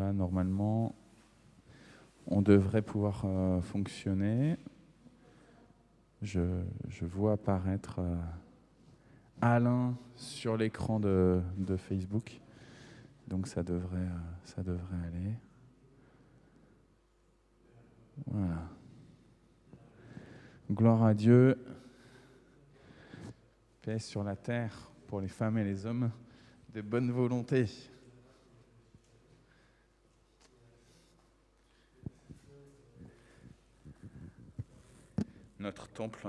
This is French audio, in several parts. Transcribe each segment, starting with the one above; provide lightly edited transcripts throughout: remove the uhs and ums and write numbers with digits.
Voilà, normalement, on devrait pouvoir fonctionner. Je vois apparaître Alain sur l'écran de Facebook. Donc ça devrait aller. Voilà. Gloire à Dieu. Paix sur la terre pour les femmes et les hommes de bonne volonté. Notre temple,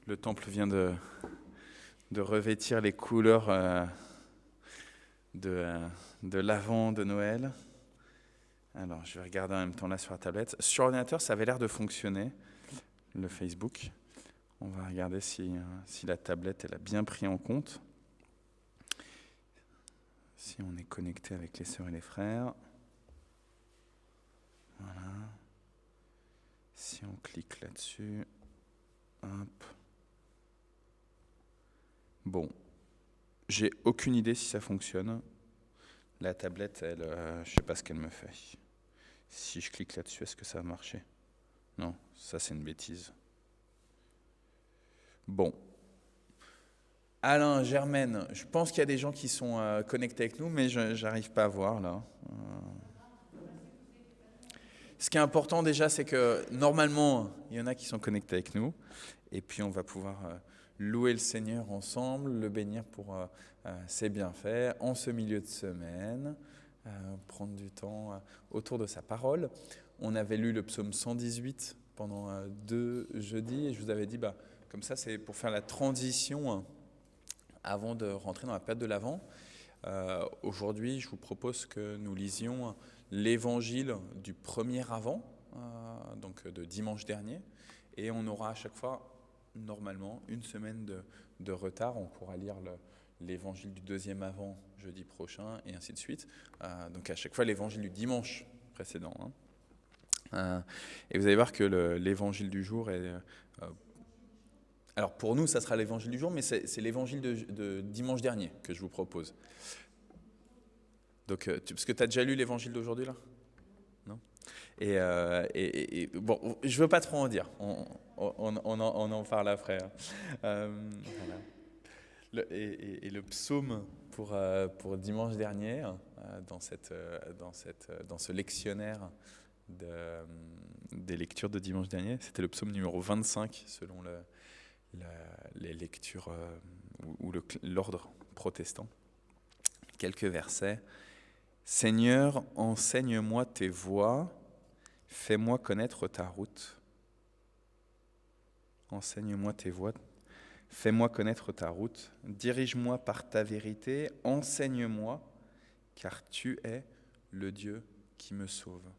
le temple vient de revêtir les couleurs de l'Avent de Noël. Alors, je vais regarder en même temps là sur la tablette. Sur l'ordinateur, ça avait l'air de fonctionner, le Facebook. On va regarder si la tablette elle a bien pris en compte. Si on est connecté avec les sœurs et les frères. Voilà. Si on clique là-dessus. Hop. Bon. J'ai aucune idée si ça fonctionne. La tablette, elle, je sais pas ce qu'elle me fait. Si je clique là-dessus, est-ce que ça va marcher ? Non, ça c'est une bêtise. Bon. Alain, Germaine, je pense qu'il y a des gens qui sont connectés avec nous, mais je n'arrive pas à voir là. Ce qui est important déjà, c'est que normalement, il y en a qui sont connectés avec nous, et puis on va pouvoir louer le Seigneur ensemble, le bénir pour ses bienfaits en ce milieu de semaine, prendre du temps autour de sa parole. On avait lu le psaume 118 pendant 2 jeudis, et je vous avais dit, comme ça, c'est pour faire la transition avant de rentrer dans la période de l'Avent. Aujourd'hui, je vous propose que nous lisions l'évangile du premier Avent, donc de dimanche dernier, et on aura à chaque fois, normalement, une semaine de retard. On pourra lire l'évangile du deuxième Avent jeudi prochain, et ainsi de suite. Donc à chaque fois, l'évangile du dimanche précédent. Et vous allez voir que l'évangile du jour est... alors pour nous, ça sera l'évangile du jour, mais c'est l'évangile de dimanche dernier que je vous propose. Donc, parce que tu as déjà lu l'évangile d'aujourd'hui là ? Non ? Et bon, je ne veux pas trop en dire, on en parle après. Voilà. Et le psaume pour dimanche dernier, dans ce lectionnaire des lectures de dimanche dernier, c'était le psaume numéro 25 selon les lectures ou l'ordre protestant. Quelques versets. Seigneur, enseigne-moi tes voies, fais-moi connaître ta route. Enseigne-moi tes voies, fais-moi connaître ta route. Dirige-moi par ta vérité, enseigne-moi, car tu es le Dieu qui me sauve.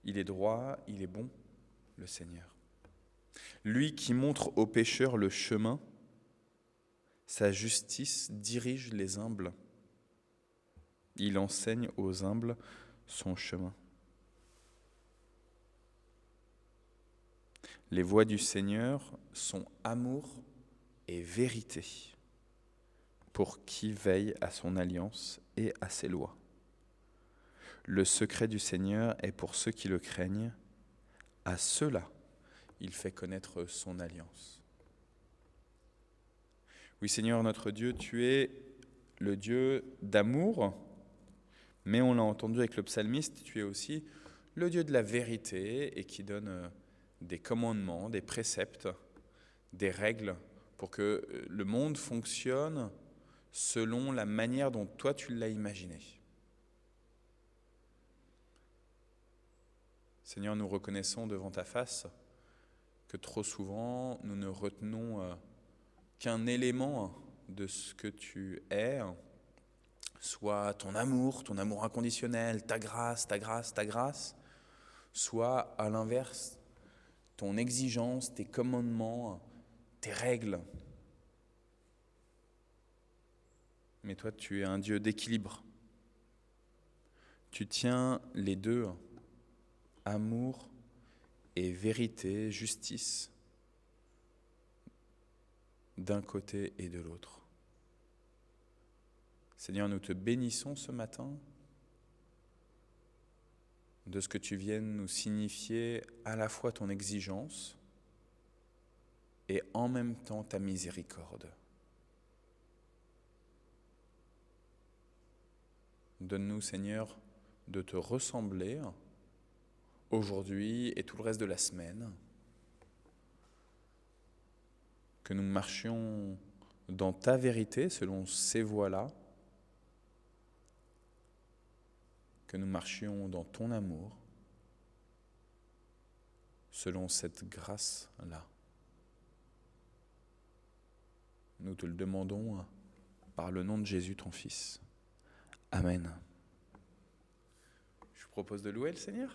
Il est droit, il est bon, le Seigneur. Lui qui montre aux pécheurs le chemin, sa justice dirige les humbles. Il enseigne aux humbles son chemin. Les voies du Seigneur sont amour et vérité pour qui veille à son alliance et à ses lois. Le secret du Seigneur est pour ceux qui le craignent. À ceux-là, il fait connaître son alliance. Oui, Seigneur notre Dieu, tu es le Dieu d'amour, mais on l'a entendu avec le psalmiste, tu es aussi le Dieu de la vérité et qui donne des commandements, des préceptes, des règles pour que le monde fonctionne selon la manière dont toi tu l'as imaginé. Seigneur, nous reconnaissons devant ta face que trop souvent nous ne retenons qu'un élément de ce que tu es, soit ton amour inconditionnel, ta grâce, soit à l'inverse, ton exigence, tes commandements, tes règles. Mais toi, tu es un Dieu d'équilibre. Tu tiens les deux, amour et vérité, justice, d'un côté et de l'autre. Seigneur, nous te bénissons ce matin de ce que tu viennes nous signifier à la fois ton exigence et en même temps ta miséricorde. Donne-nous, Seigneur, de te ressembler aujourd'hui et tout le reste de la semaine, que nous marchions dans ta vérité selon ces voies-là, que nous marchions dans ton amour selon cette grâce-là. Nous te le demandons par le nom de Jésus, ton Fils. Amen. Je vous propose de louer le Seigneur.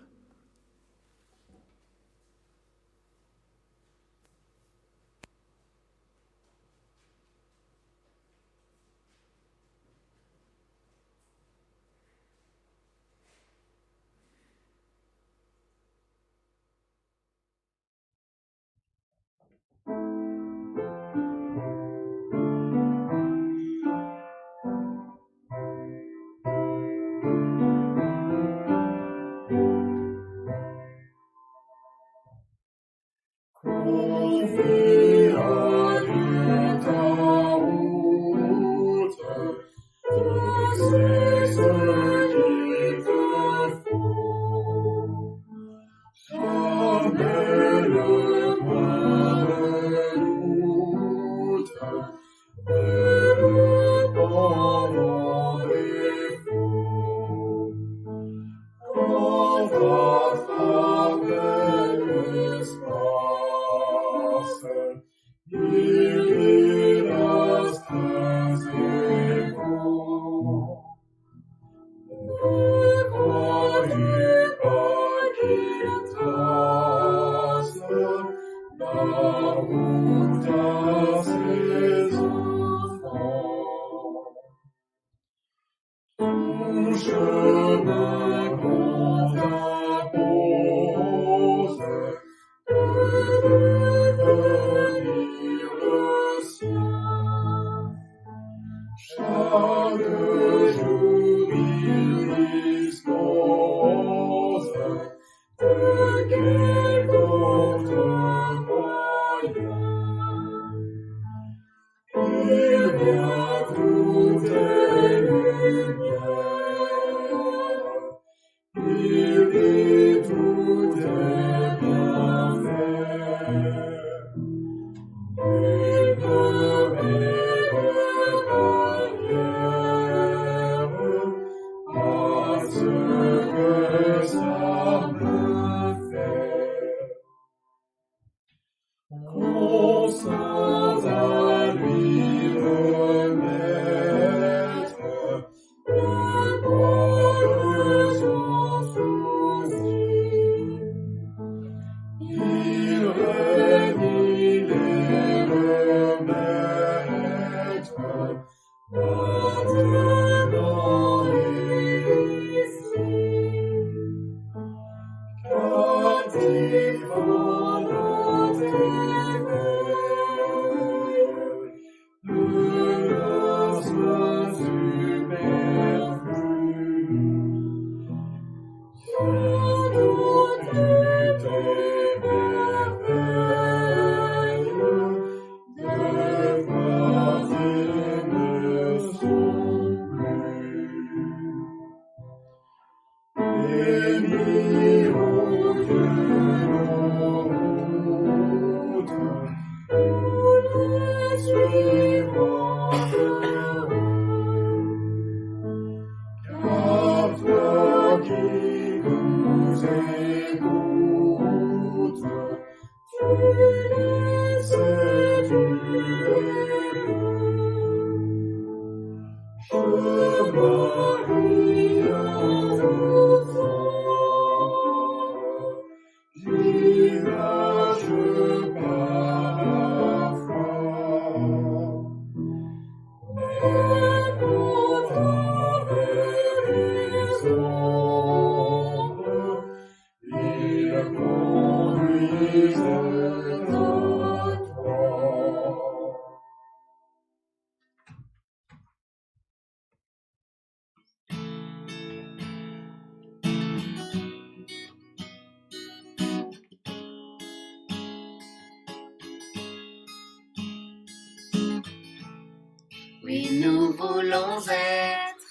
Oui, nous voulons être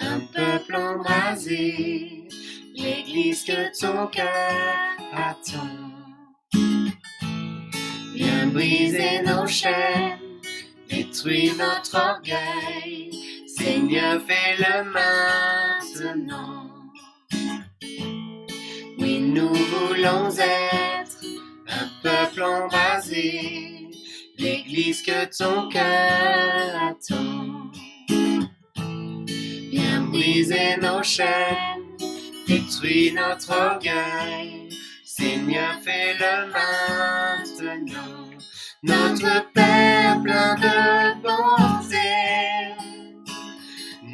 un peuple embrasé, l'Église que ton cœur attend. Viens briser nos chaînes, détruire notre orgueil, Seigneur, fais-le maintenant. Oui, nous voulons être un peuple embrasé, l'Église que ton cœur attend. Viens briser nos chaînes, détruire notre orgueil, Seigneur, fais-le maintenant. Notre Père plein de bonté,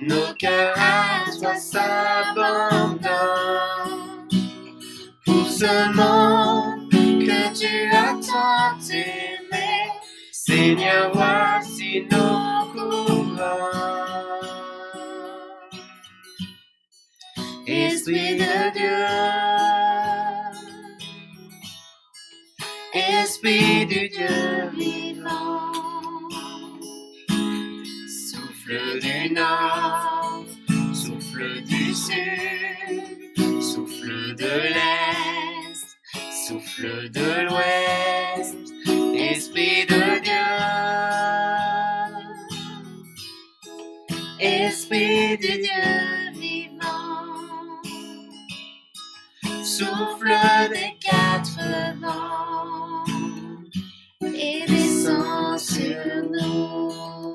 nos cœurs à toi s'abandonnent. Pour ce monde que tu as tant aimé, Seigneur, voici nos courants. Esprit de Dieu, Esprit du Dieu vivant, souffle du nord, souffle du sud, souffle de l'est, souffle de l'ouest, Esprit de Dieu, Esprit du Dieu vivant, souffle des quatre vents et descend sur nous.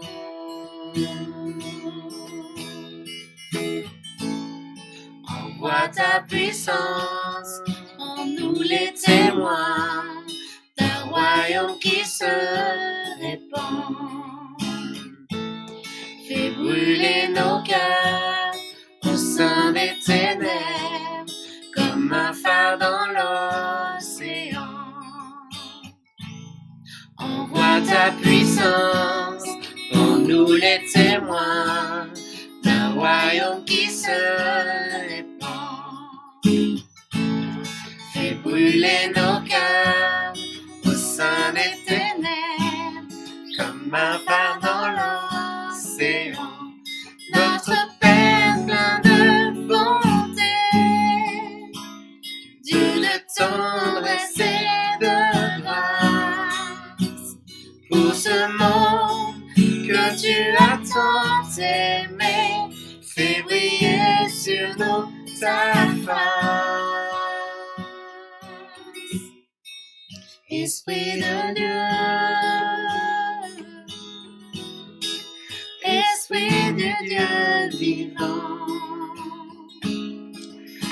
Envoie ta puissance en nous les témoins d'un royaume qui se répand. Fais brûler nos cœurs au sein des ténèbres comme un phare dans l'océan. Envoie ta puissance en nous les témoins d'un royaume qui se répand. Fais brûler nos cœurs au sein des ténèbres comme un phare dans l'océan. Notre Père plein de bonté, Dieu de tendresse et de grâce, pour ce monde que tu as tant aimé, fais briller sur nous ta face. Esprit de Dieu, Esprit du Dieu vivant,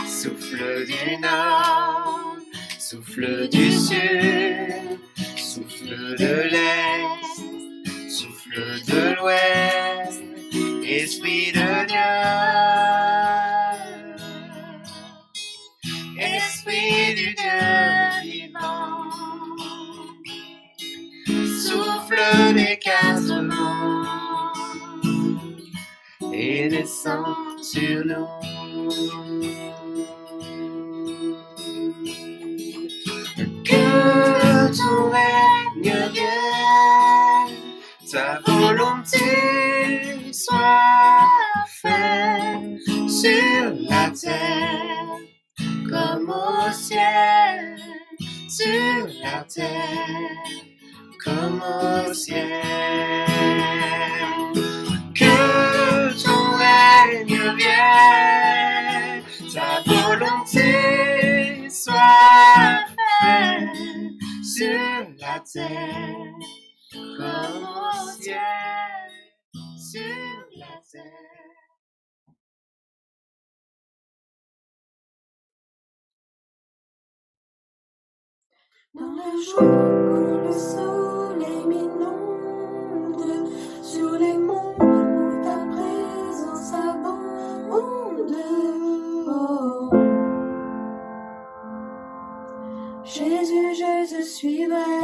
souffle du nord, souffle du sud, souffle de l'est, souffle de l'ouest, Esprit de Dieu, Esprit du Dieu vivant, souffle des quatre vents et descend sur nous. Que ton règne vienne, ta volonté soit faite sur la terre comme au ciel, sur la terre comme au ciel. Que ton règne vienne, ta volonté soit faite sur la terre comme au ciel, sur la terre. Dans le jour où le soleil m'inonde, sur les monts où ta présence abonde, oh. Jésus, je te suivrai.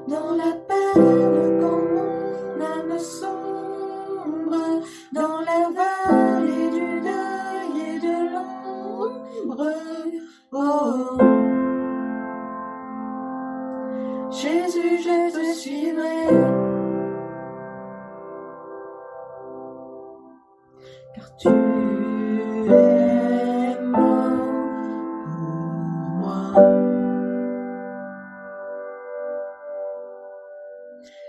Dans la peine quand mon âme sombre, dans la vallée du deuil et de l'ombre, oh. Jésus, je car tu es mort pour moi.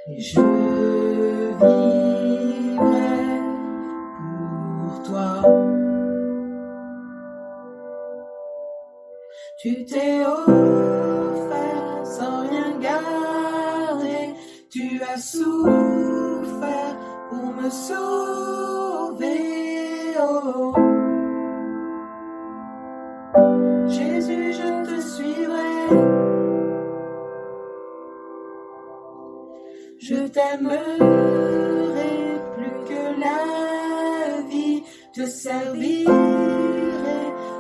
Et je vivrai pour toi. Tu t'es offert sans rien garder, tu as souffert pour me sauver. Oh. Jésus, je te suivrai, je t'aimerai plus que la vie, te servirai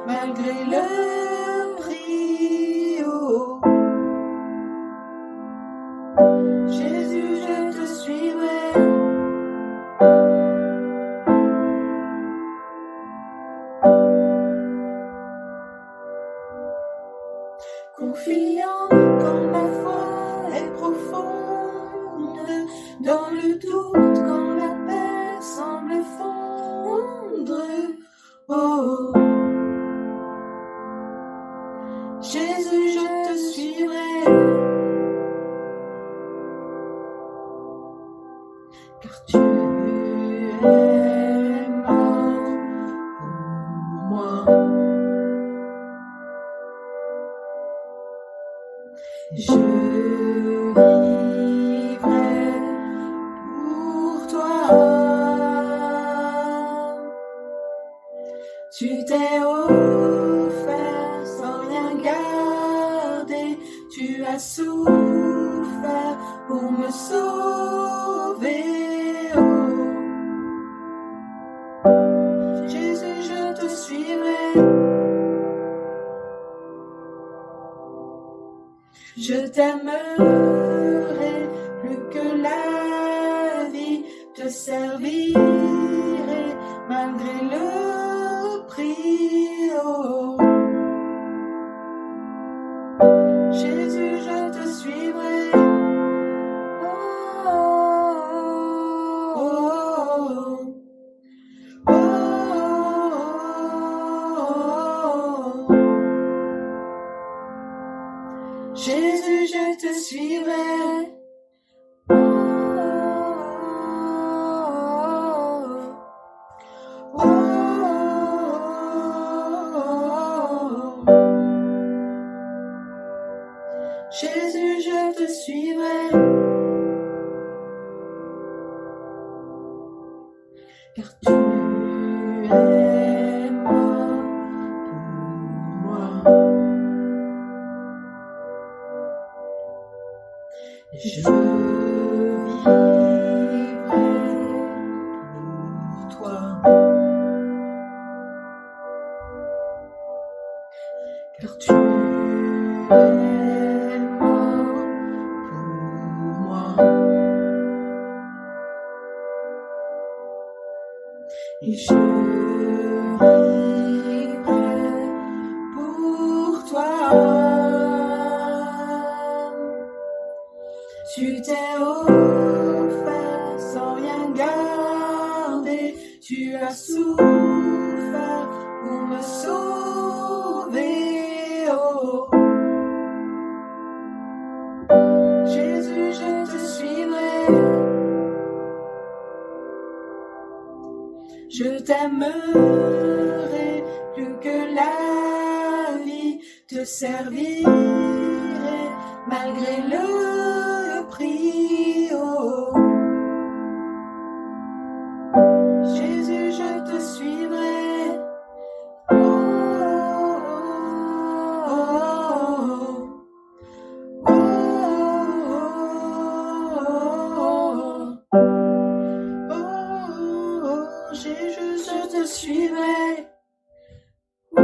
malgré le prix. Oh. Jésus, je te suivrai, confiant quand ma foi est profonde, dans le doute quand la paix semble fondre. Oh. Jésus, je te suivrai, car tu es mort pour moi. Je vivrai pour toi. Tu t'es offert sans rien garder, tu as souffert pour me sauver. Oh. Jésus, je te suivrai, je t'aimerai plus que la vie, te servirai malgré le prix. Oh. Jésus, je te suivrai. Oh, oh, oh, oh, oh. Jésus, je te suivrai. Oh, oh, oh, oh. Jésus, je te suivrai, car tu es mort pour moi. Je vivrai pour toi, car tu es mort pour moi. Et je vivrai pour toi. Tu t'es offert sans rien garder, tu as souffert pour me sauver. Oh. Jésus, je te suivrai, je t'aimerai plus que la vie, te servirai malgré le prix. Oh. Jésus, je te suivrai. Oh, oh, oh, oh, oh, oh, Jésus, je te suivrai. Oh,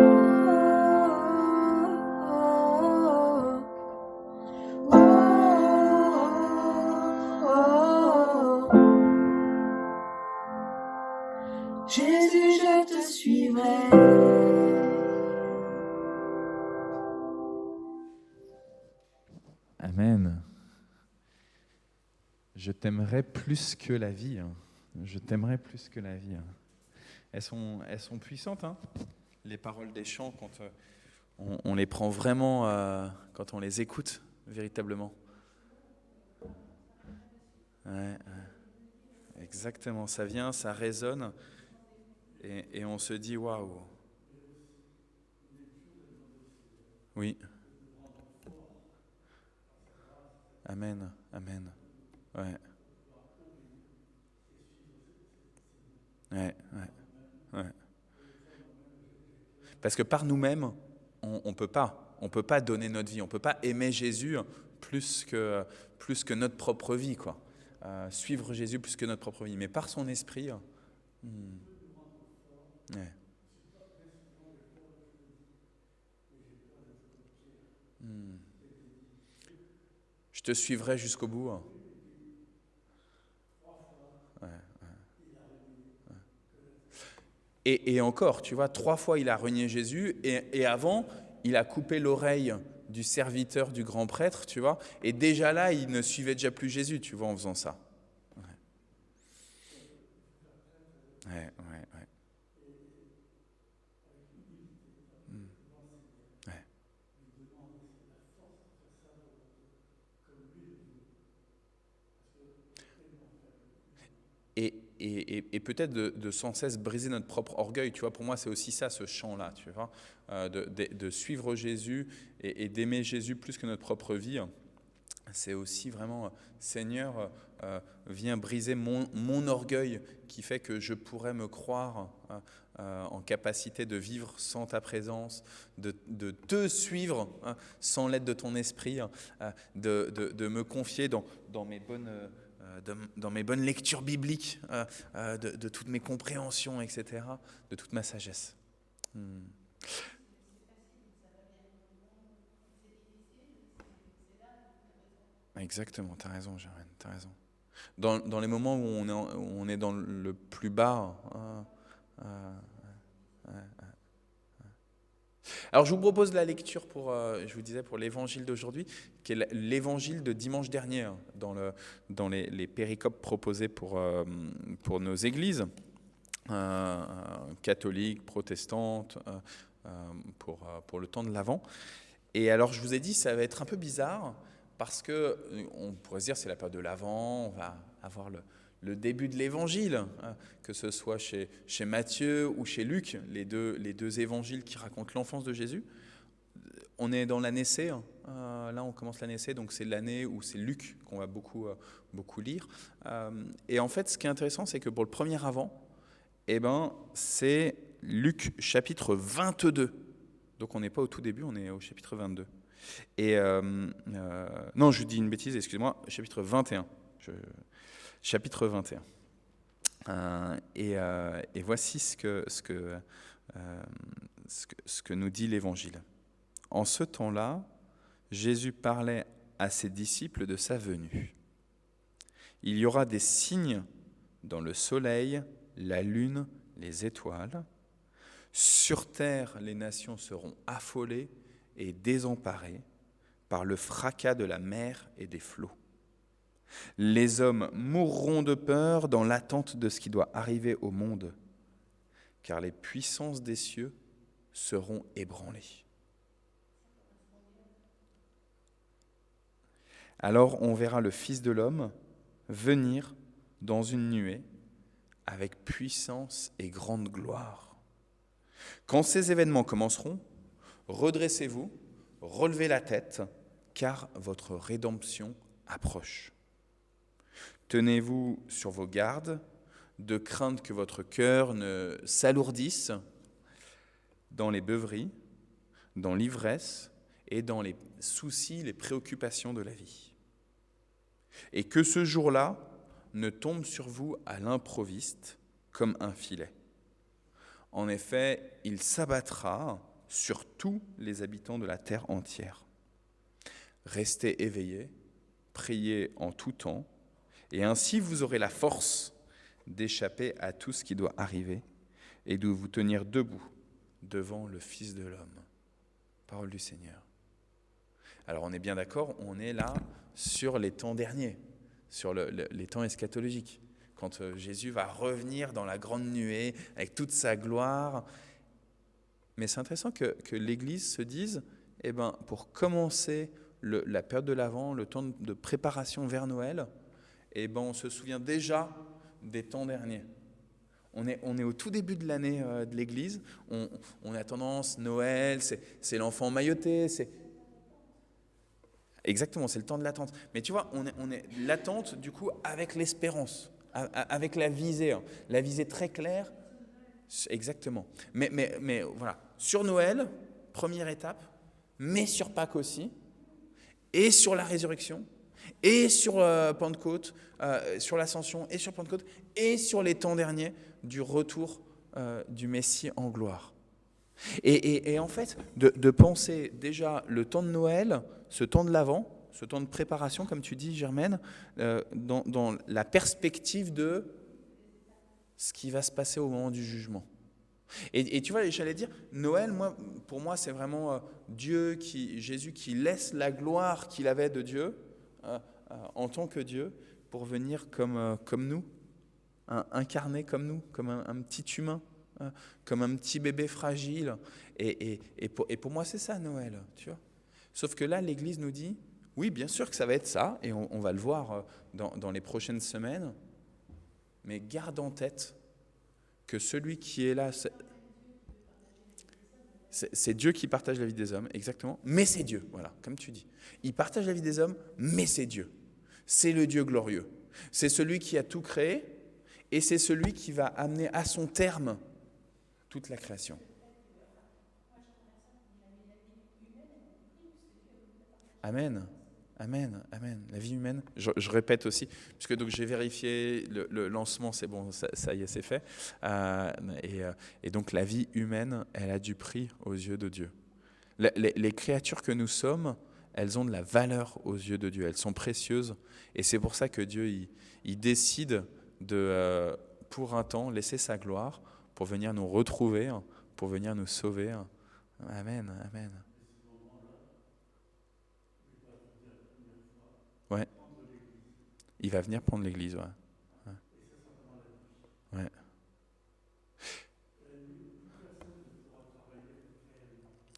oh, oh. Jésus, je te suivrai. Amen. Je t'aimerai plus que la vie. Je t'aimerai plus que la vie. elles sont puissantes, hein, les paroles des chants, quand on les prend vraiment, quand on les écoute véritablement. Ouais, exactement, ça vient, ça résonne, et on se dit waouh. Oui. Amen, amen. Ouais. Ouais, ouais, ouais. Parce que par nous-mêmes, on peut pas. On peut pas donner notre vie. On peut pas aimer Jésus plus que notre propre vie, quoi. Suivre Jésus plus que notre propre vie. Mais par son esprit, ouais. Je te suivrai jusqu'au bout. Ouais. Et encore, tu vois, 3 fois il a renié Jésus, et avant, il a coupé l'oreille du serviteur du grand prêtre, tu vois, et déjà là, il ne suivait déjà plus Jésus, tu vois, en faisant ça. Ouais, ouais, ouais. Ouais. Et peut-être de sans cesse briser notre propre orgueil, tu vois, pour moi c'est aussi ça, ce chant-là, tu vois, de suivre Jésus et d'aimer Jésus plus que notre propre vie. C'est aussi vraiment, Seigneur, viens briser mon orgueil qui fait que je pourrais me croire en capacité de vivre sans ta présence, de te suivre sans l'aide de ton esprit, de me confier dans mes bonnes... dans mes bonnes lectures bibliques, de toutes mes compréhensions, etc., de toute ma sagesse. Exactement, tu as raison, Jérôme, tu as raison. Dans les moments où on est dans le plus bas. Alors je vous propose la lecture je vous disais, pour l'évangile d'aujourd'hui, qui est l'évangile de dimanche dernier, dans les péricopes proposées pour nos églises catholiques, protestantes, pour le temps de l'Avent. Et alors je vous ai dit, ça va être un peu bizarre, parce que on pourrait se dire c'est la période de l'Avent, on va avoir le début de l'Évangile, que ce soit chez Matthieu ou chez Luc, les deux évangiles qui racontent l'enfance de Jésus. On est dans l'année C, là on commence l'année C, donc c'est l'année où c'est Luc qu'on va beaucoup lire. Et en fait, ce qui est intéressant, c'est que pour le premier Avant, c'est Luc chapitre 22. Donc on n'est pas au tout début, on est au chapitre 22. Et non, je dis une bêtise, excusez-moi, chapitre 21. Chapitre 21. Et voici ce que nous dit l'Évangile. En ce temps-là, Jésus parlait à ses disciples de sa venue. Il y aura des signes dans le soleil, la lune, les étoiles. Sur terre, les nations seront affolées et désemparées par le fracas de la mer et des flots. Les hommes mourront de peur dans l'attente de ce qui doit arriver au monde, car les puissances des cieux seront ébranlées. Alors on verra le Fils de l'homme venir dans une nuée avec puissance et grande gloire. Quand ces événements commenceront, redressez-vous, relevez la tête, car votre rédemption approche. Tenez-vous sur vos gardes, de crainte que votre cœur ne s'alourdisse dans les beuveries, dans l'ivresse et dans les soucis, les préoccupations de la vie. Et que ce jour-là ne tombe sur vous à l'improviste comme un filet. En effet, il s'abattra sur tous les habitants de la terre entière. Restez éveillés, priez en tout temps, et ainsi vous aurez la force d'échapper à tout ce qui doit arriver et de vous tenir debout devant le Fils de l'homme. Parole du Seigneur. Alors on est bien d'accord, on est là sur les temps derniers, sur les temps eschatologiques. quand Jésus va revenir dans la grande nuée avec toute sa gloire. Mais c'est intéressant que l'Église se dise, eh ben, pour commencer la période de l'Avent, le temps de préparation vers Noël, eh ben, on se souvient déjà des temps derniers. On est au tout début de l'année de l'Église. On a tendance, Noël, c'est l'enfant mailloté, exactement, c'est le temps de l'attente. Mais tu vois, on est l'attente du coup avec l'espérance, avec la visée très claire. Exactement. Mais voilà, sur Noël, première étape, mais sur Pâques aussi, et sur la résurrection, et sur Pentecôte, sur l'Ascension, et sur Pentecôte, et sur les temps derniers du retour du Messie en gloire. Et en fait, de penser déjà le temps de Noël, ce temps de l'Avent, ce temps de préparation, comme tu dis, Germaine, dans la perspective de ce qui va se passer au moment du jugement. Et tu vois, j'allais dire, Noël, pour moi, c'est vraiment Jésus qui laisse la gloire qu'il avait de Dieu en tant que Dieu pour venir comme nous, incarné comme nous, comme un petit humain, comme un petit bébé fragile. Et pour moi, c'est ça Noël, tu vois. Sauf que là, l'Église nous dit, oui, bien sûr que ça va être ça, et on va le voir dans les prochaines semaines, mais garde en tête que celui qui est là, c'est Dieu qui partage la vie des hommes, exactement, mais c'est Dieu, voilà, comme tu dis. Il partage la vie des hommes, mais c'est Dieu. C'est le Dieu glorieux. C'est celui qui a tout créé, et c'est celui qui va amener à son terme toute la création. Amen. Amen, amen. La vie humaine, je répète aussi, puisque donc j'ai vérifié le lancement, c'est bon, ça y est, c'est fait. Et donc la vie humaine, elle a du prix aux yeux de Dieu. Les créatures que nous sommes, elles ont de la valeur aux yeux de Dieu, elles sont précieuses. Et c'est pour ça que Dieu, il décide de, pour un temps, laisser sa gloire pour venir nous retrouver, pour venir nous sauver. Amen, amen. Ouais. Il va venir prendre l'Église, ouais. Ouais.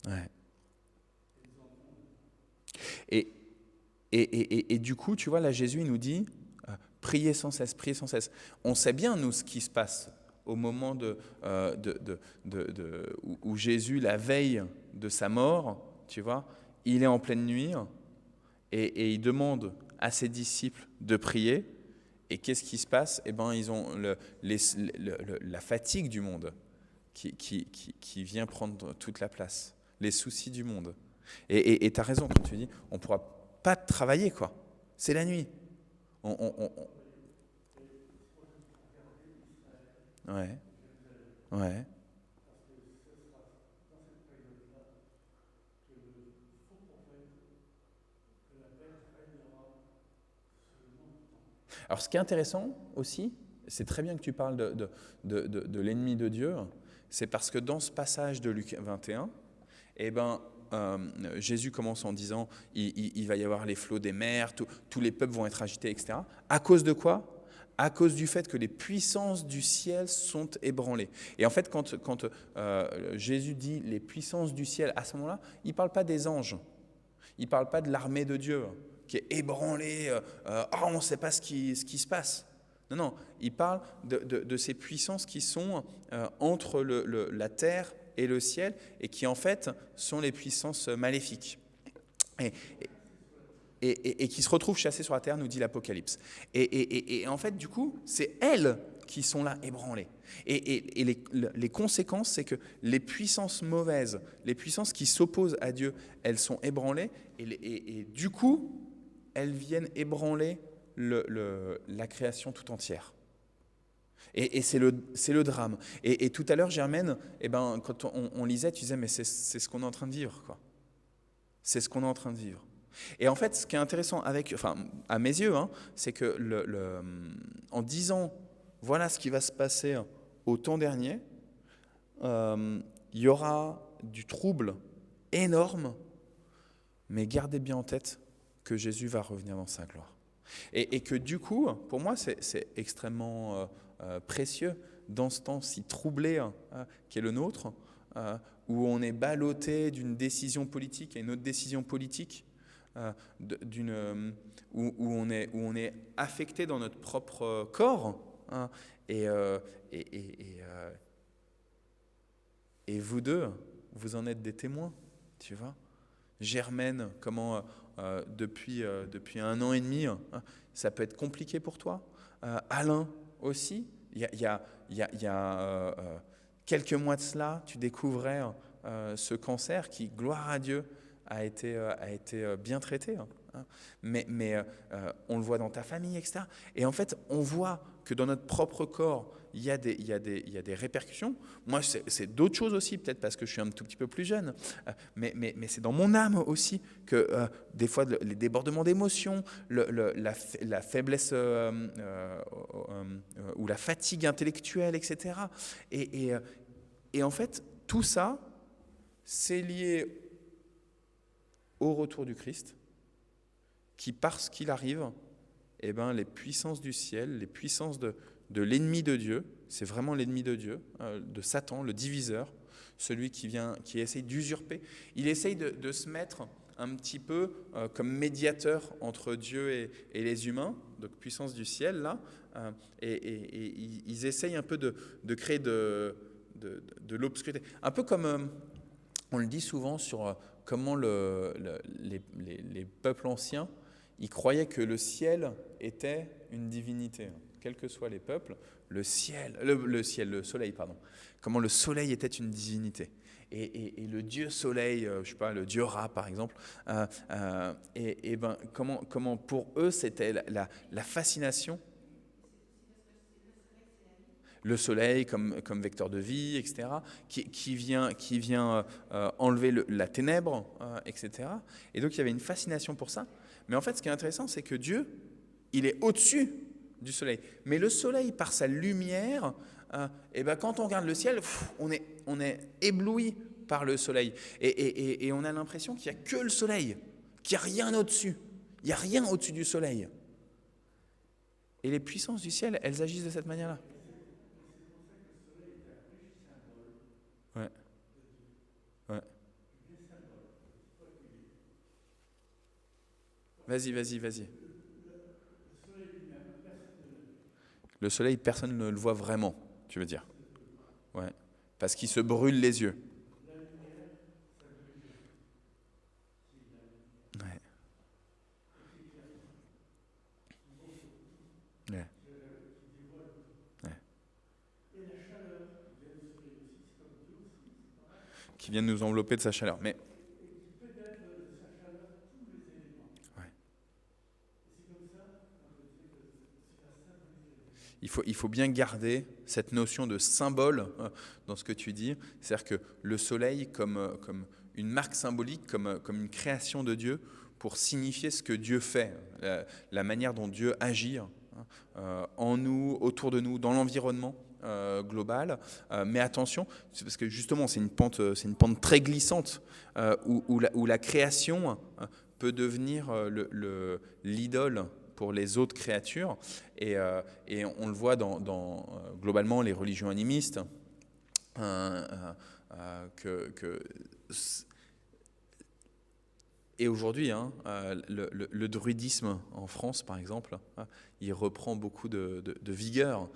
Ouais. Et du coup, tu vois, là, Jésus, il nous dit, priez sans cesse, priez sans cesse. On sait bien, nous, ce qui se passe au moment où Jésus, la veille de sa mort, tu vois, il est en pleine nuit et il demande à ses disciples de prier. Et qu'est-ce qui se passe ? Eh ben, ils ont la fatigue du monde qui vient prendre toute la place, les soucis du monde. Et tu as raison quand tu dis, on ne pourra pas travailler, quoi. C'est la nuit. Ouais, ouais. Alors, ce qui est intéressant aussi, c'est très bien que tu parles de l'ennemi de Dieu, c'est parce que dans ce passage de Luc 21, eh ben, Jésus commence en disant il va y avoir les flots des mers, tous les peuples vont être agités, etc. À cause de quoi ? À cause du fait que les puissances du ciel sont ébranlées. Et en fait, quand Jésus dit les puissances du ciel, à ce moment-là, il ne parle pas des anges, il ne parle pas de l'armée de Dieu qui est ébranlée, on ne sait pas ce qui se passe. Non, il parle de ces puissances qui sont entre la terre et le ciel, et qui en fait sont les puissances maléfiques. Et qui se retrouvent chassées sur la terre, nous dit l'Apocalypse. Et en fait, du coup, c'est elles qui sont là ébranlées. Et les conséquences, c'est que les puissances mauvaises, les puissances qui s'opposent à Dieu, elles sont ébranlées, et du coup, elles viennent ébranler la création tout entière. Et c'est le drame. Et tout à l'heure, Germaine, quand on lisait, tu disais, mais c'est ce qu'on est en train de vivre, quoi. C'est ce qu'on est en train de vivre. Et en fait, ce qui est intéressant à mes yeux, c'est que en disant, voilà ce qui va se passer au temps dernier, il y aura du trouble énorme, mais gardez bien en tête que Jésus va revenir dans sa gloire. Et que du coup, pour moi, c'est extrêmement précieux dans ce temps si troublé qu'est le nôtre, où on est ballotté d'une décision politique à une autre décision politique, où on est affecté dans notre propre corps, hein, et, euh, et, et, et, euh, et vous deux, vous en êtes des témoins, tu vois. Germaine, comment depuis 1 an et demi, hein, ça peut être compliqué pour toi. Alain aussi, il y a quelques mois de cela, tu découvrais ce cancer qui, gloire à Dieu, a été bien traité, hein. Mais on le voit dans ta famille, etc. Et en fait, on voit que dans notre propre corps, il y a des répercussions. Moi, c'est d'autres choses aussi, peut-être parce que je suis un tout petit peu plus jeune, mais c'est dans mon âme aussi que des fois, les débordements d'émotions, la faiblesse ou la fatigue intellectuelle, etc. Et en fait, tout ça, c'est lié au retour du Christ, qui, parce qu'il arrive, eh ben, les puissances du ciel, les puissances de l'ennemi de Dieu, c'est vraiment l'ennemi de Dieu, de Satan, le diviseur, celui qui essaye d'usurper. Il essaye de se mettre un petit peu comme médiateur entre Dieu et les humains, donc puissance du ciel, là, et ils essayent un peu de créer de l'obscurité. Un peu comme, on le dit souvent sur comment les peuples anciens, ils croyaient que le ciel était une divinité, quels que soient les peuples, le soleil, pardon. Comment le soleil était une divinité. Et le dieu soleil, je sais pas, le dieu Ra par exemple, et ben comment pour eux c'était la fascination. Le soleil comme vecteur de vie, etc., qui vient enlever la ténèbre, etc. Et donc il y avait une fascination pour ça. Mais en fait, ce qui est intéressant, c'est que Dieu, il est au-dessus du soleil. Mais le soleil, par sa lumière, et ben quand on regarde le ciel, on est ébloui par le soleil. Et on a l'impression qu'il n'y a que le soleil, qu'il n'y a rien au-dessus. Il n'y a rien au-dessus du soleil. Et les puissances du ciel, elles agissent de cette manière-là. Ouais. Ouais. Vas-y. Le soleil, personne ne le voit vraiment, tu veux dire. Ouais. Parce qu'il se brûle les yeux. Ouais. Ouais. Ouais. Qui vient nous envelopper de sa chaleur. Mais ouais. Il faut bien garder cette notion de symbole dans ce que tu dis. C'est-à-dire que le soleil comme une marque symbolique, comme une création de Dieu pour signifier ce que Dieu fait, la manière dont Dieu agit en nous, autour de nous, dans l'environnement global. Mais attention, c'est parce que justement c'est une pente très glissante où la création peut devenir l'idole pour les autres créatures. Et on le voit dans globalement les religions animistes, et aujourd'hui, le druidisme en France, par exemple, il reprend beaucoup de vigueur.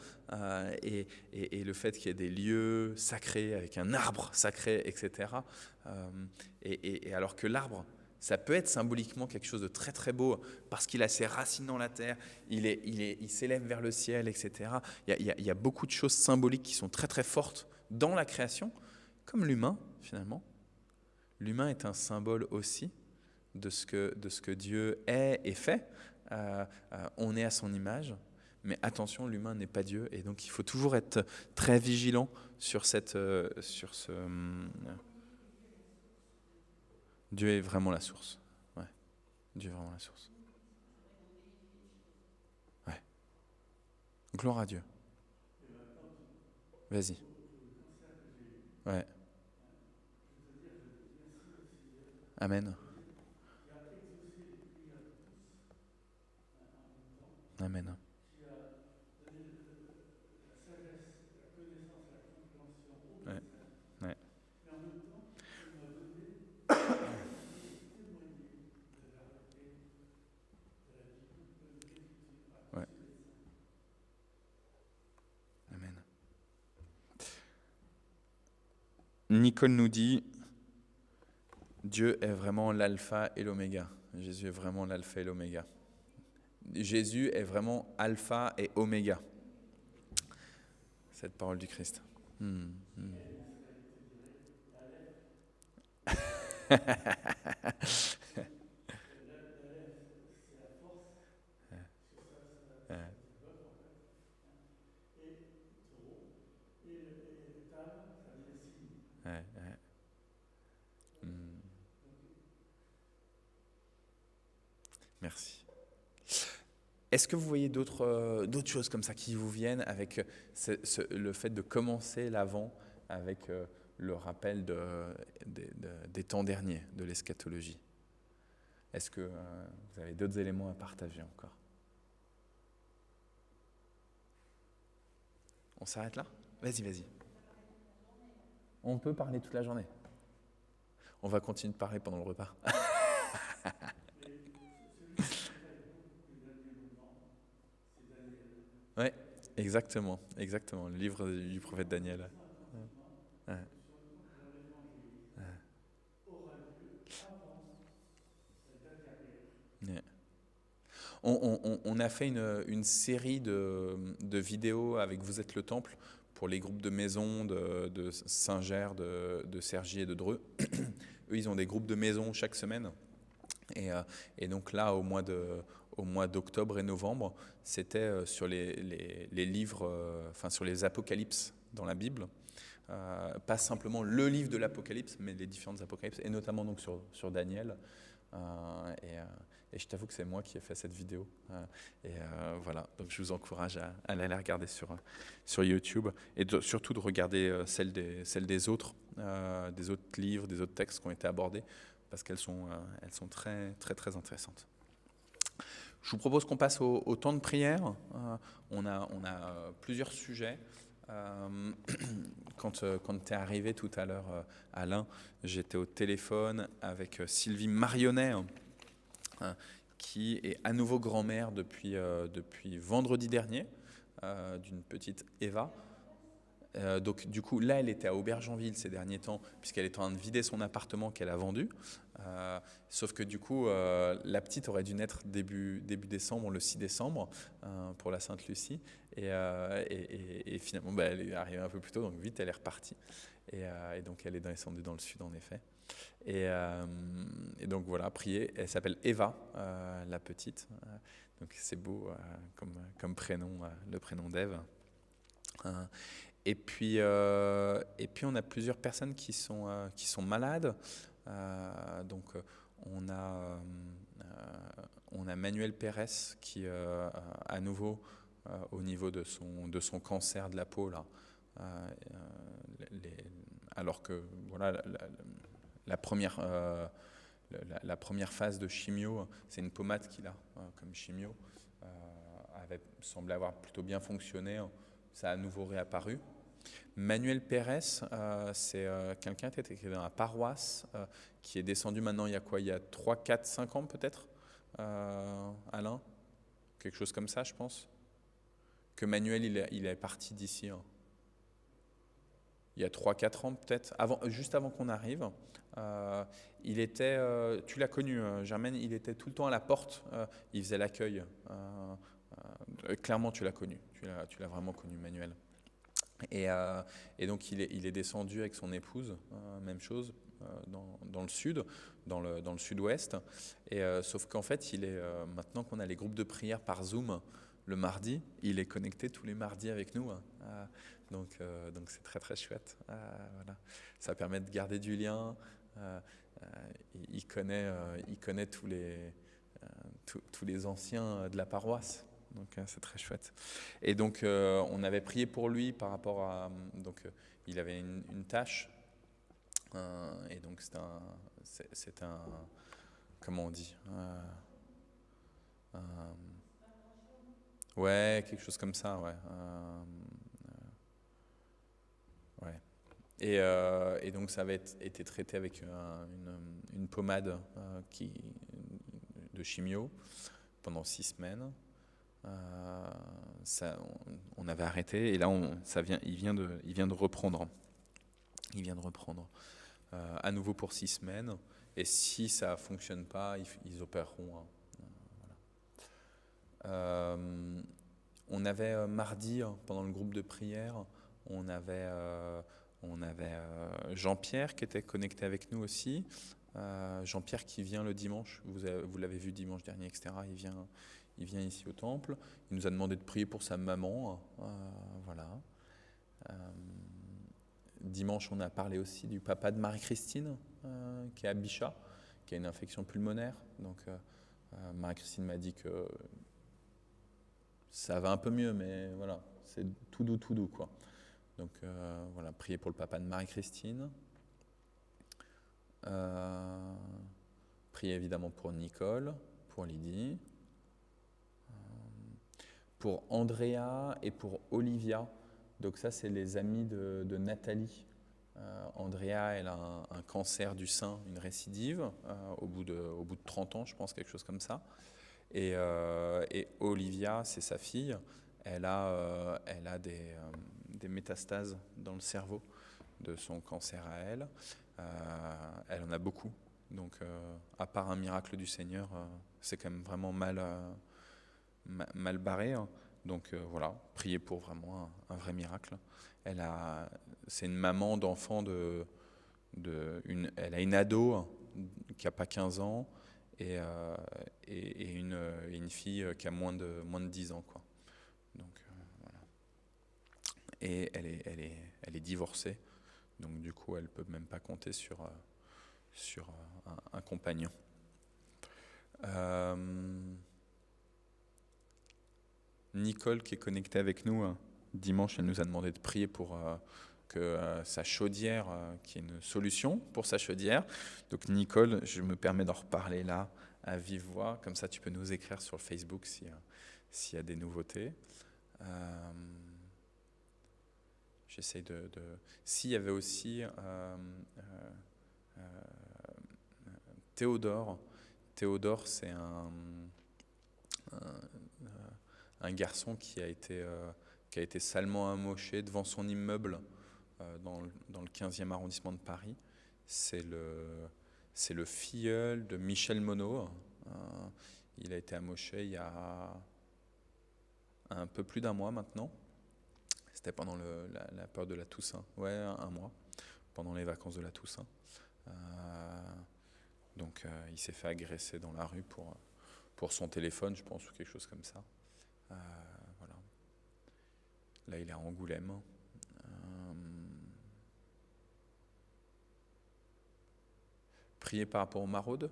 Et le fait qu'il y ait des lieux sacrés, avec un arbre sacré, etc. Et alors que l'arbre, ça peut être symboliquement quelque chose de très très beau, parce qu'il a ses racines dans la terre, il s'élève vers le ciel, etc. Il y a beaucoup de choses symboliques qui sont très très fortes dans la création, comme l'humain, finalement. L'humain est un symbole aussi de ce que Dieu est et fait. On est à son image, mais attention, l'humain n'est pas Dieu, et donc il faut toujours être très vigilant sur Dieu est vraiment la source. Ouais. Dieu est vraiment la source. Ouais. Gloire à Dieu. Vas-y. Ouais. Amen. Amen. Ouais, ouais. Ouais. Amen. Nicole nous dit, Dieu est vraiment l'alpha et l'oméga. Jésus est vraiment l'alpha et l'oméga. Jésus est vraiment alpha et oméga. Cette parole du Christ. Hmm, hmm. Ouais, ouais. Hmm. Merci. Est-ce que vous voyez d'autres choses comme ça qui vous viennent avec le fait de commencer l'Avent avec le rappel des temps derniers, de l'eschatologie? Est-ce que vous avez d'autres éléments à partager encore? On s'arrête là? Vas-y, vas-y. On peut parler toute la journée. On va continuer de parler pendant le repas. Oui, exactement, exactement. Le livre du prophète Daniel. Ouais, ouais. On a fait une série de vidéos avec Vous êtes le Temple pour les groupes de maison de Saint-Ger, de Cergy et de Dreux. Eux, ils ont des groupes de maison chaque semaine. Et donc là, au mois d'octobre et novembre, c'était sur les livres, enfin sur les apocalypses dans la Bible. Pas simplement le livre de l'Apocalypse, mais les différentes apocalypses, et notamment donc sur Daniel. Et je t'avoue que c'est moi qui ai fait cette vidéo. Voilà, donc je vous encourage à aller la regarder sur YouTube, et surtout de regarder celle des autres livres, des autres textes qui ont été abordés, parce qu'elles sont très, très, très intéressantes. Je vous propose qu'on passe au temps de prière. On a plusieurs sujets. Quand tu es arrivé tout à l'heure, Alain, j'étais au téléphone avec Sylvie Marionnet, qui est à nouveau grand-mère depuis vendredi dernier, d'une petite Eva. Donc du coup, là, elle était à Aubergenville ces derniers temps, puisqu'elle est en train de vider son appartement qu'elle a vendu. Sauf que du coup, la petite aurait dû naître début décembre, le 6 décembre, pour la Sainte-Lucie. Et finalement, elle est arrivée un peu plus tôt, donc vite, elle est repartie. Et donc, elle est descendue dans le sud, en effet. Et donc voilà, prier. Elle s'appelle Eva, la petite. Donc c'est beau comme prénom, le prénom d'Ève. Et puis on a plusieurs personnes qui sont malades. Donc on a Manuel Pérez qui à nouveau au niveau de son cancer de la peau là. Alors que voilà la première phase de chimio, c'est une pommade qu'il a comme chimio, semblait avoir plutôt bien fonctionné. Ça a à nouveau réapparu. Manuel Pérez, c'est quelqu'un qui était dans la paroisse, qui est descendu maintenant il y a 3, 4, 5 ans peut-être, Alain? Quelque chose comme ça, je pense. Que Manuel, il est parti d'ici. Il y a 3, 4 ans peut-être, juste avant qu'on arrive. Il était, tu l'as connu, Germaine, il était tout le temps à la porte, il faisait l'accueil. Clairement, tu l'as connu, tu l'as vraiment connu, Manuel. Et donc il est descendu avec son épouse, même chose, dans le sud, dans le sud-ouest. Sauf qu'en fait, maintenant qu'on a les groupes de prière par Zoom le mardi, il est connecté tous les mardis avec nous. Donc c'est très très chouette. Voilà. Ça permet de garder du lien. Il connaît tous les anciens de la paroisse. Donc c'est très chouette. Et donc on avait prié pour lui par rapport à... Donc il avait une tâche. Et donc c'est un... Comment on dit Ouais, quelque chose comme ça, ouais. Ouais. Et donc ça avait été traité avec une pommade de chimio pendant 6 semaines. On avait arrêté et là il vient de reprendre. Il vient de reprendre à nouveau pour 6 semaines. Et si ça fonctionne pas, ils opéreront, hein. On avait mardi, pendant le groupe de prière, on avait Jean-Pierre qui était connecté avec nous aussi. Jean-Pierre qui vient le dimanche, vous l'avez vu dimanche dernier, etc. Il vient ici au temple. Il nous a demandé de prier pour sa maman. Voilà. Dimanche, on a parlé aussi du papa de Marie-Christine, qui est à Bichat, qui a une infection pulmonaire. Donc, Marie-Christine m'a dit que ça va un peu mieux, mais voilà, c'est tout doux, quoi. Donc, voilà, prier pour le papa de Marie-Christine. Prier évidemment pour Nicole, pour Lydie, pour Andrea et pour Olivia. Donc ça, c'est les amis de Nathalie. Andrea, elle a un cancer du sein, une récidive, au bout de 30 ans, je pense, quelque chose comme ça. Et Olivia, c'est sa fille. Elle a des métastases dans le cerveau de son cancer à elle. Elle en a beaucoup. Donc, à part un miracle du Seigneur, c'est quand même vraiment mal barré, hein. Donc, voilà, priez pour vraiment un vrai miracle. C'est une maman d'enfant elle a une ado, hein, qui n'a pas 15 ans et une fille qui a moins de 10 ans, quoi. Donc, voilà. Et elle est divorcée. Donc du coup, elle ne peut même pas compter sur un compagnon. Nicole, qui est connectée avec nous, dimanche, elle nous a demandé de prier pour que sa chaudière, qu'il y ait une solution pour sa chaudière. Donc Nicole, je me permets d'en reparler là, à vive voix. Comme ça, tu peux nous écrire sur Facebook s'il y a des nouveautés. J'essaie de... S'il y avait aussi Théodore. Théodore, c'est un garçon qui a été salement amoché devant son immeuble dans le 15e arrondissement de Paris. C'est le filleul de Michel Monod. Il a été amoché il y a un peu plus d'1 mois maintenant. C'était pendant la période de la Toussaint. Ouais, un mois, pendant les vacances de la Toussaint. Donc, il s'est fait agresser dans la rue pour son téléphone, je pense, ou quelque chose comme ça. Voilà. Là, il est à Angoulême. Priez par rapport aux maraudes,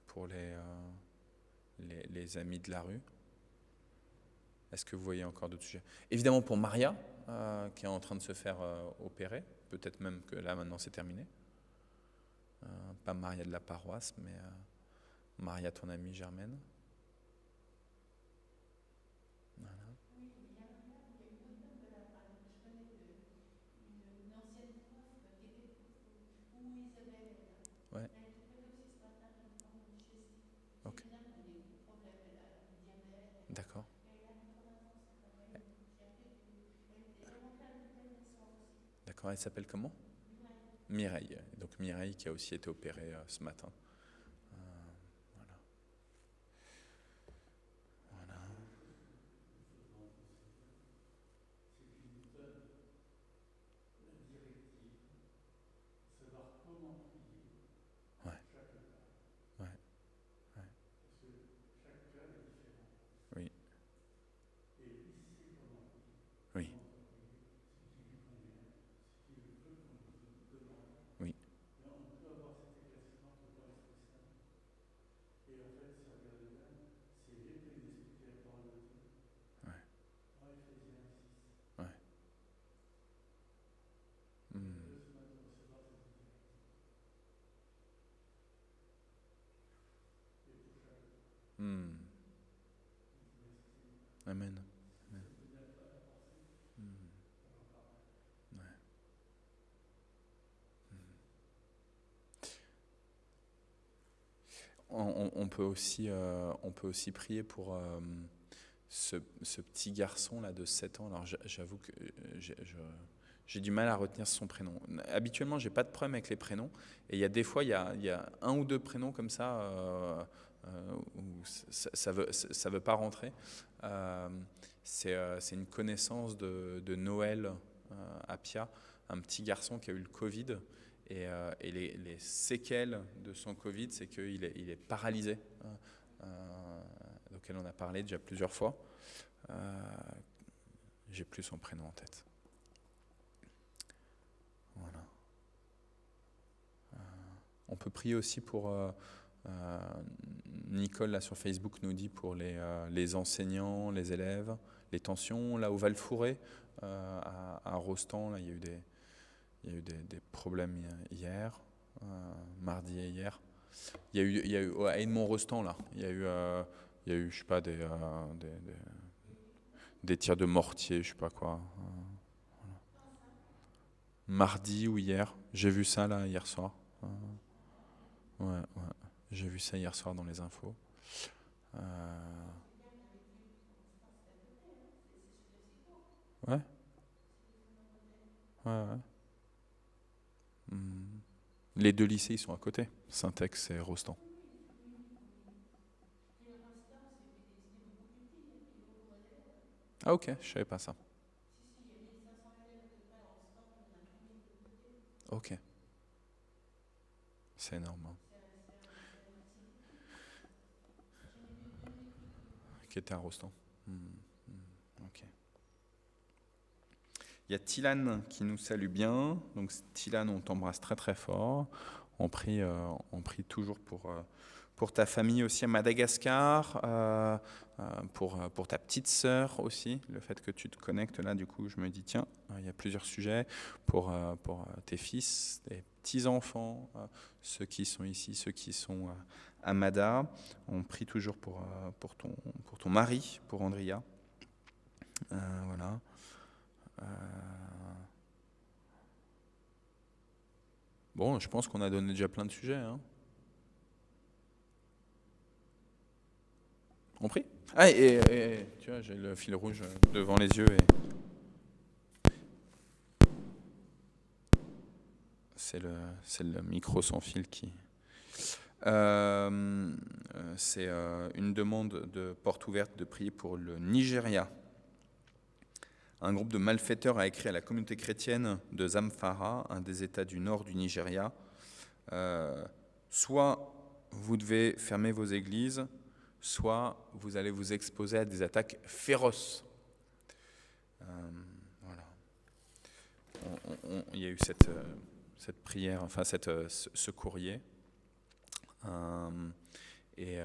pour les amis de la rue. Est-ce que vous voyez encore d'autres sujets? Évidemment pour Maria, qui est en train de se faire opérer. Peut-être même que là, maintenant, c'est terminé. Pas Maria de la paroisse, mais Maria, ton amie Germaine. Voilà. Oui, il y a une autre dame de la part que je connais, une ancienne prof qui était où Isabelle est là. Ouais. Elle était prête aussi ce matin, elle me parle de Jésus. C'est Ok. une dame qui a des gros problèmes, elle a du diabète. D'accord. Elle a 80 ans, ça s'appelle. Elle est rentrée à l'hôpital hier soir aussi. D'accord, elle s'appelle comment? Mireille. Donc Mireille qui a aussi été opérée ce matin. Voilà. Voilà. Ouais. Ouais. Ouais. Oui. Oui. Oui. Ouais. Ouais. Hmm. Amen. Amen. Ouais. On peut aussi prier pour ce petit garçon là de 7 ans. Alors j'avoue que j'ai du mal à retenir son prénom. Habituellement, j'ai pas de problème avec les prénoms. Et il y a des fois, il y a un ou deux prénoms comme ça où ça veut pas rentrer. Euh, c'est une connaissance de Noël à Pia, un petit garçon qui a eu le Covid. Et les séquelles de son Covid, c'est qu'il est paralysé, auquel on a parlé déjà plusieurs fois. J'ai plus son prénom en tête. Voilà. On peut prier aussi pour Nicole là sur Facebook nous dit pour les enseignants, les élèves, les tensions là au Val-Fouré, à Rostand là il y a eu des problèmes hier, mardi et hier. Il y a eu à Edmond-Rostand là, il y a eu je sais pas des tirs de mortier, je sais pas quoi. Voilà. Mardi ou hier, j'ai vu ça là hier soir. Ouais, j'ai vu ça hier soir dans les infos. Ouais, ouais. Hmm. Les deux lycées ils sont à côté, Saint-Ex et Rostand. Ah ok, je savais pas ça. Ok, c'est énorme. Hein. Qui était à Rostand. Ok. Il y a Tilan qui nous salue bien. Donc Tilan, on t'embrasse très très fort. On prie toujours pour ta famille aussi à Madagascar, pour ta petite sœur aussi. Le fait que tu te connectes là, du coup, je me dis, tiens, il y a plusieurs sujets pour tes fils, tes petits-enfants, ceux qui sont ici, ceux qui sont à Mada. On prie toujours pour ton mari, pour Andrea. Voilà. Bon, je pense qu'on a donné déjà plein de sujets. Hein. On prie. Ah, et tu vois, j'ai le fil rouge devant les yeux et c'est le micro sans fil qui. C'est une demande de porte ouverte de prier pour le Nigeria. Un groupe de malfaiteurs a écrit à la communauté chrétienne de Zamfara, un des États du nord du Nigeria. Soit vous devez fermer vos églises, soit vous allez vous exposer à des attaques féroces. Voilà. Il y a eu cette prière, enfin ce courrier. Et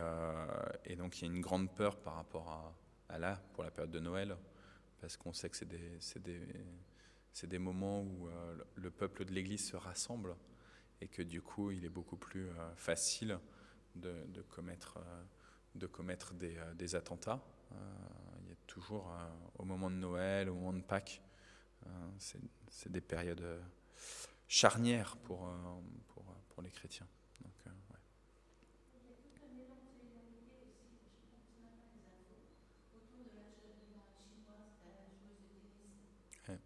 donc il y a une grande peur par rapport à là, pour la période de Noël, parce qu'on sait que c'est des moments où le peuple de l'Église se rassemble et que du coup il est beaucoup plus facile de commettre des attentats. Il y a toujours au moment de Noël, au moment de Pâques, c'est des périodes charnières pour les chrétiens. Donc, ouais. Ouais.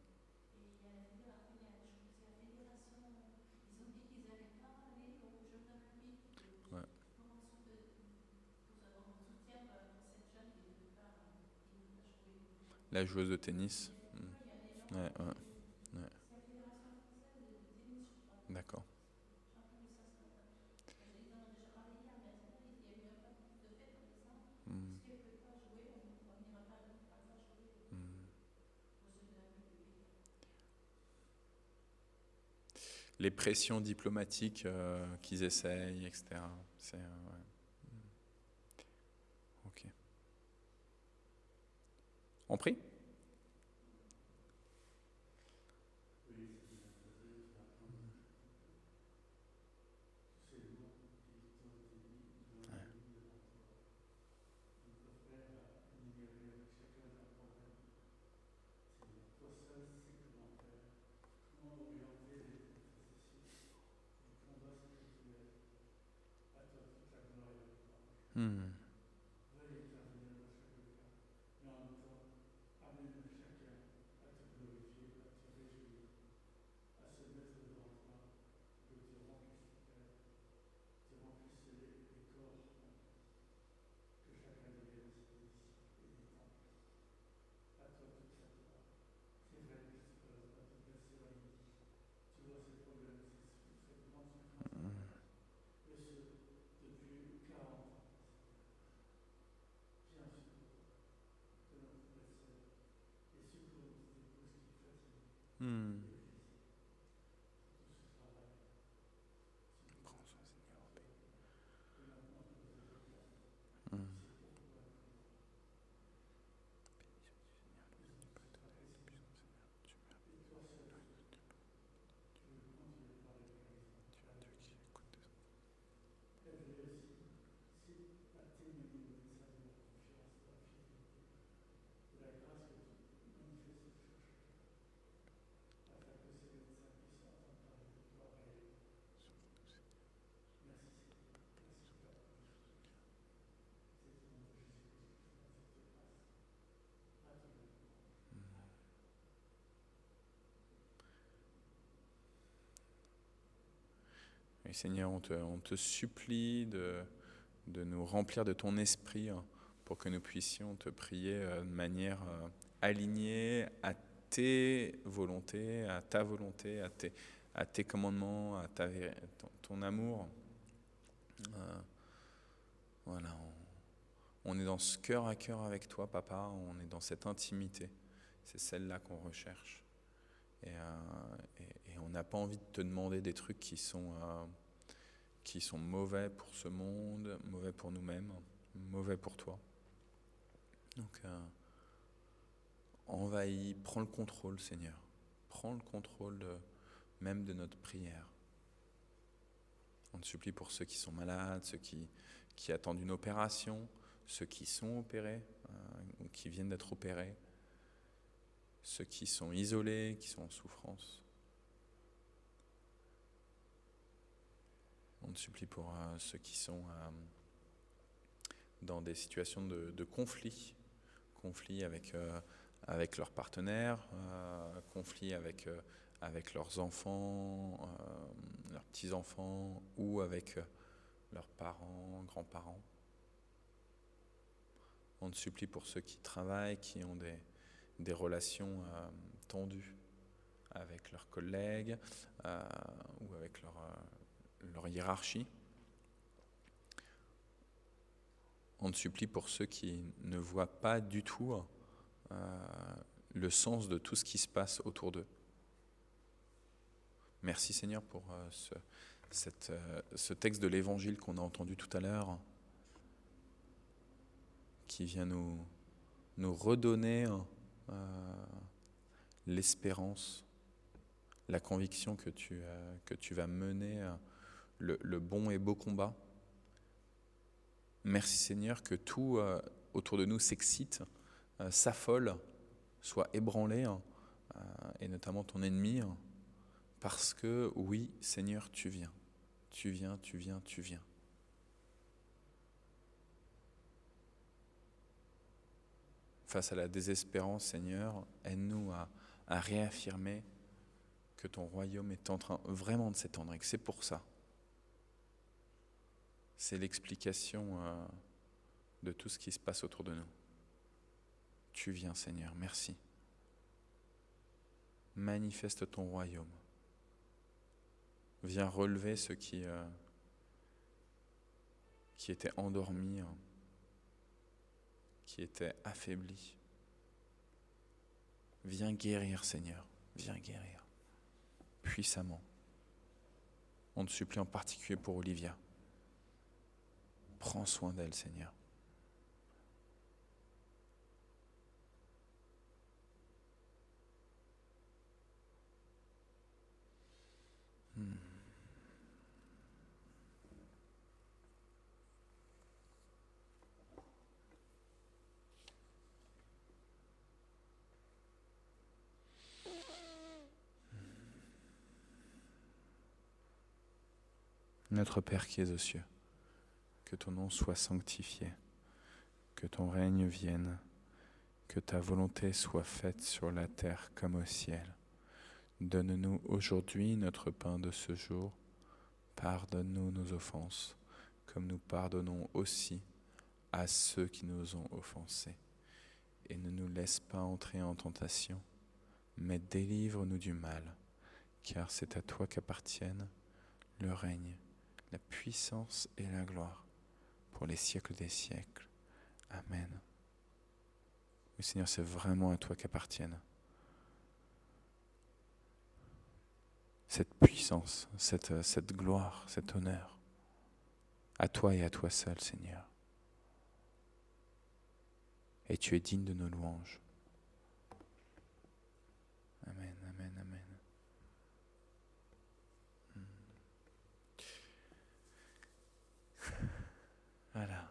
Ouais. La joueuse de tennis. Ouais, ouais, ouais. D'accord. Mm. Mm. Les pressions diplomatiques qu'ils essayent, etc. C'est, ouais. Ok. On prie? Et Seigneur, on te supplie de nous remplir de ton esprit pour que nous puissions te prier de manière alignée à tes volontés, à ta volonté, à tes commandements, à ton amour. Voilà, on est dans ce cœur à cœur avec toi, Papa, on est dans cette intimité. C'est celle-là qu'on recherche. Et on n'a pas envie de te demander des trucs qui sont mauvais pour ce monde, mauvais pour nous-mêmes, mauvais pour toi. Donc, envahis, prends le contrôle, Seigneur. Prends le contrôle même de notre prière. On te supplie pour ceux qui sont malades, ceux qui attendent une opération, ceux qui sont opérés ou qui viennent d'être opérés, ceux qui sont isolés, qui sont en souffrance. On te supplie pour ceux qui sont dans des situations de conflit avec leurs partenaires, conflit avec leurs enfants, leurs petits-enfants ou avec leurs parents, grands-parents. On te supplie pour ceux qui travaillent, qui ont des relations tendues avec leurs collègues ou avec leur hiérarchie. On te supplie pour ceux qui ne voient pas du tout le sens de tout ce qui se passe autour d'eux. Merci Seigneur pour ce texte de l'Évangile qu'on a entendu tout à l'heure, qui vient nous redonner l'espérance, la conviction que tu vas mener le bon et beau combat. Merci Seigneur que tout autour de nous s'excite, s'affole, soit ébranlé, et notamment ton ennemi, parce que oui Seigneur, tu viens. Face à la désespérance, Seigneur, aide-nous à réaffirmer que ton royaume est en train vraiment de s'étendre et que c'est pour ça. C'est l'explication de tout ce qui se passe autour de nous. Tu viens, Seigneur, merci. Manifeste ton royaume. Viens relever ceux qui étaient endormis, qui étaient affaiblis. Viens guérir, Seigneur, viens guérir puissamment. On te supplie en particulier pour Olivia. Prends soin d'elle, Seigneur. Notre Père qui es aux cieux, que ton nom soit sanctifié, que ton règne vienne, que ta volonté soit faite sur la terre comme au ciel. Donne-nous aujourd'hui notre pain de ce jour. Pardonne-nous nos offenses, comme nous pardonnons aussi à ceux qui nous ont offensés. Et ne nous laisse pas entrer en tentation, mais délivre-nous du mal, car c'est à toi qu'appartiennent le règne, la puissance et la gloire, pour les siècles des siècles. Amen. Oui, Seigneur, c'est vraiment à toi qu'appartiennent cette puissance, cette gloire, cet honneur. À toi et à toi seul, Seigneur. Et tu es digne de nos louanges. Amen, amen, amen. Voilà.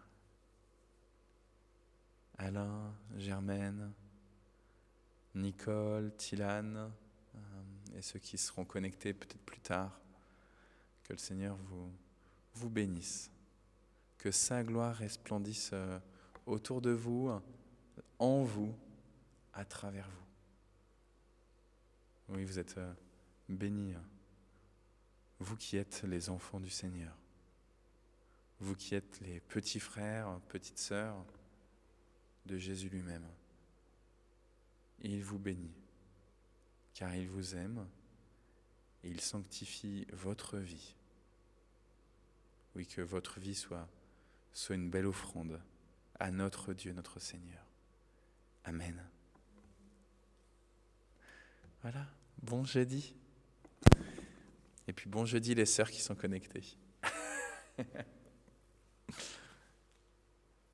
Alain, Germaine, Nicole, Tilane, et ceux qui seront connectés peut-être plus tard, que le Seigneur vous bénisse, que sa gloire resplendisse autour de vous, en vous, à travers vous. Oui, vous êtes bénis vous qui êtes les enfants du Seigneur, vous qui êtes les petits frères, petites sœurs de Jésus lui-même. Il vous bénit, car il vous aime et il sanctifie votre vie. Oui, que votre vie soit une belle offrande à notre Dieu, notre Seigneur. Amen. Voilà, bon jeudi. Et puis bon jeudi les sœurs qui sont connectées.